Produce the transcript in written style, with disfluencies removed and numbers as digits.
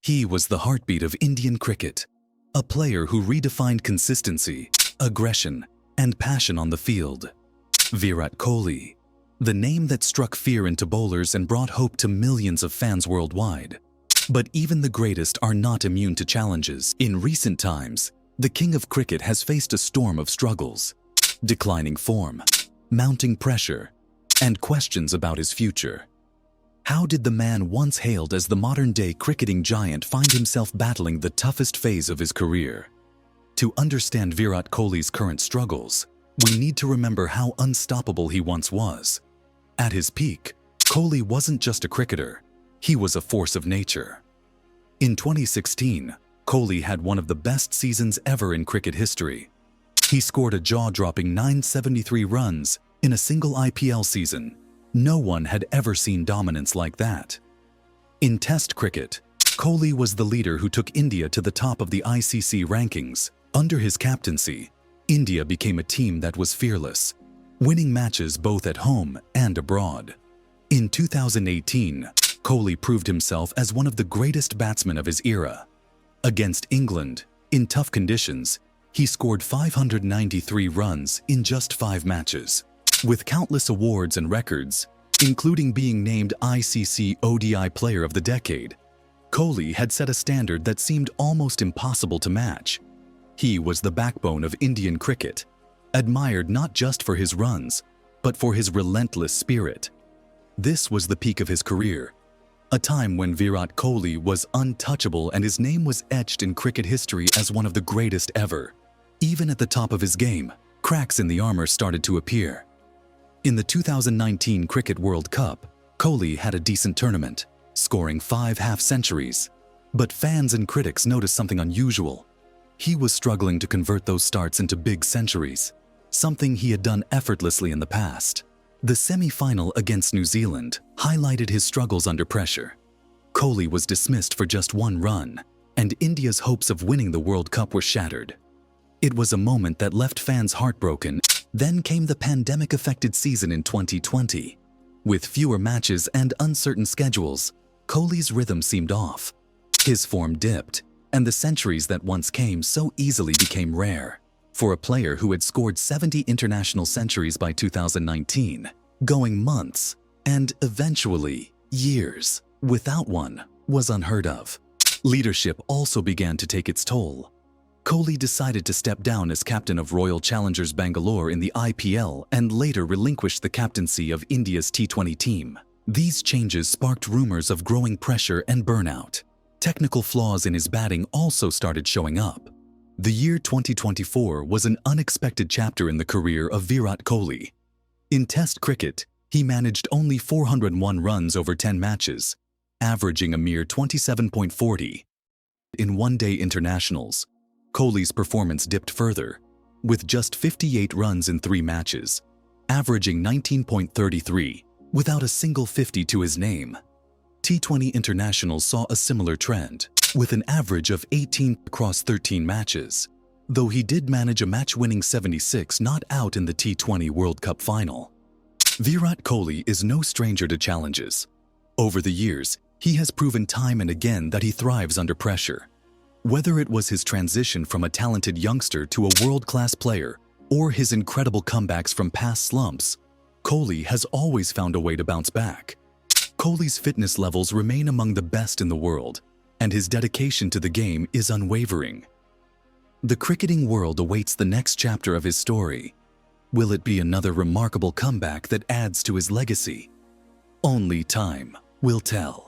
He was the heartbeat of Indian cricket, a player who redefined consistency, aggression, and passion on the field. Virat Kohli, the name that struck fear into bowlers and brought hope to millions of fans worldwide. But even the greatest are not immune to challenges. In recent times, the king of cricket has faced a storm of struggles, declining form, mounting pressure, and questions about his future. How did the man once hailed as the modern-day cricketing giant find himself battling the toughest phase of his career? To understand Virat Kohli's current struggles, we need to remember how unstoppable he once was. At his peak, Kohli wasn't just a cricketer, he was a force of nature. In 2016, Kohli had one of the best seasons ever in cricket history. He scored a jaw-dropping 973 runs in a single IPL season. No one had ever seen dominance like that. In Test cricket, Kohli was the leader who took India to the top of the ICC rankings. Under his captaincy, India became a team that was fearless, winning matches both at home and abroad. In 2018, Kohli proved himself as one of the greatest batsmen of his era. Against England, in tough conditions, he scored 593 runs in just 5 matches. With countless awards and records, including being named ICC ODI Player of the Decade, Kohli had set a standard that seemed almost impossible to match. He was the backbone of Indian cricket, admired not just for his runs, but for his relentless spirit. This was the peak of his career, a time when Virat Kohli was untouchable and his name was etched in cricket history as one of the greatest ever. Even at the top of his game, cracks in the armor started to appear. In the 2019 Cricket World Cup, Kohli had a decent tournament, scoring 5 half-centuries. But fans and critics noticed something unusual. He was struggling to convert those starts into big centuries, something he had done effortlessly in the past. The semi-final against New Zealand highlighted his struggles under pressure. Kohli was dismissed for just 1 run, and India's hopes of winning the World Cup were shattered. It was a moment that left fans heartbroken. Then came the pandemic-affected season in 2020. With fewer matches and uncertain schedules, Kohli's rhythm seemed off. His form dipped, and the centuries that once came so easily became rare. For a player who had scored 70 international centuries by 2019, going months, and eventually years, without one was unheard of. Leadership also began to take its toll. Kohli decided to step down as captain of Royal Challengers Bangalore in the IPL and later relinquished the captaincy of India's T20 team. These changes sparked rumors of growing pressure and burnout. Technical flaws in his batting also started showing up. The year 2024 was an unexpected chapter in the career of Virat Kohli. In Test cricket, he managed only 401 runs over 10 matches, averaging a mere 27.40. In one-day internationals, Kohli's performance dipped further, with just 58 runs in 3 matches, averaging 19.33, without a single 50 to his name. T20 internationals saw a similar trend, with an average of 18 across 13 matches, though he did manage a match-winning 76 not out in the T20 World Cup final. Virat Kohli is no stranger to challenges. Over the years, he has proven time and again that he thrives under pressure. Whether it was his transition from a talented youngster to a world-class player or his incredible comebacks from past slumps, Kohli has always found a way to bounce back. Kohli's fitness levels remain among the best in the world, and his dedication to the game is unwavering. The cricketing world awaits the next chapter of his story. Will it be another remarkable comeback that adds to his legacy? Only time will tell.